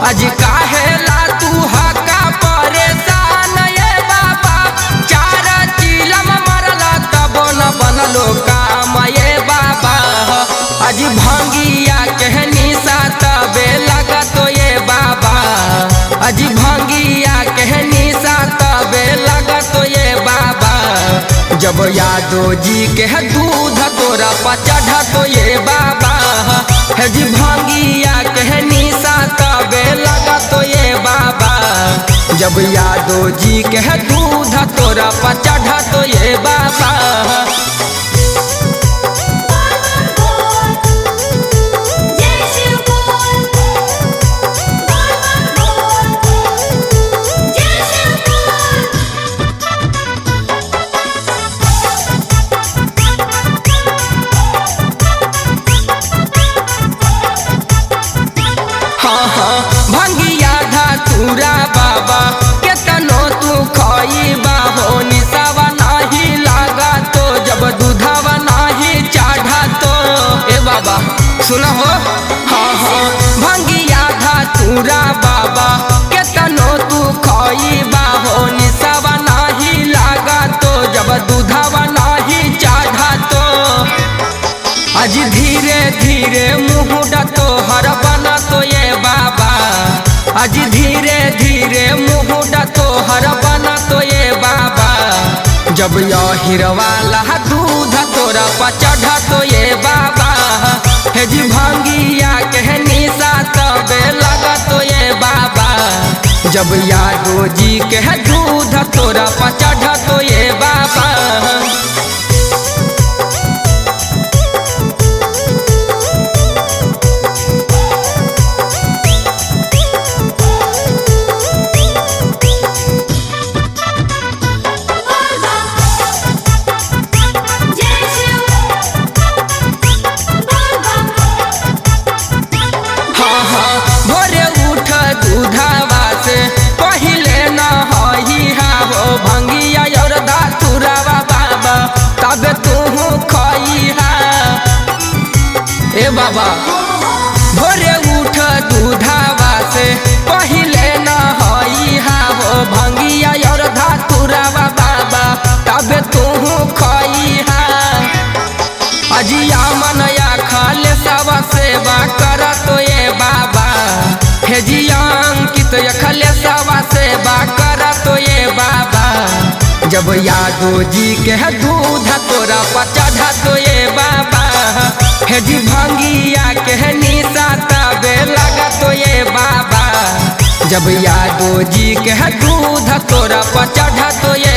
आज काहेला तू हका परेशान ये बाबा, चार चिलम मरला तब न बनलो काम ये बाबा। आज भंगिया कहनी सा तबे लगा तो ये बाबा, आज भंगिया कहनी सा तबे लगा तो ये बाबा। जब यादव जी के दूध तोरा पचढ़ तो ये बाबा, है जी भंगिया कहनी सा तबे लगा तो ये बाबा। जब यादव जी के दूध तोरा पचढ़ तो ये बाबा। भंगिया धतूरा बाबा केतनो तू खइबा हो निसावा नाही लागा तो, जब दूधावा नाही चाढ़ा तो ए बाबा सुन हो। भंगिया धतूरा बाबा केतनो तू खइबा हो निसावा नाही लागा तो, जब दूधावा नाही चाढ़ा तो। आज धीरे धीरे मुँह तो हर बना तो ये बाबा, आज धीरे धीरे मुँह तो हर बना तो ये बाबा। जब यही वाला दूध तोरा पचढ़ तो ये बाबा, हे जी भंगिया कहनी सा तबे लगा तो ये बाबा। जब यादव जी के दूध तोरा पचढ़ तो ये बाबा। भोरे उठ दूधावा से पहिले न हई हा हो भंगिया और धतूरावा बाबा, तब तू खई हा ए बाबा। भोरे उठ दूधावा से पहिले न हई हा हो भंगिया और धतूरावा बाबा, तब तू खई हा। अजिया मनया खाले सवा सेवा कर तो ये बाबा, हे जिया अंकित खले सवा सेवा कर तो ये बाबा। जब यादव जी के दूध तोरा पचढ़ तो ये बाबा, हे जी भंगिया कहनी सा तबे लगा तो ये बाबा। जब यादव जी के दूध तोरा पचढ़ तो ये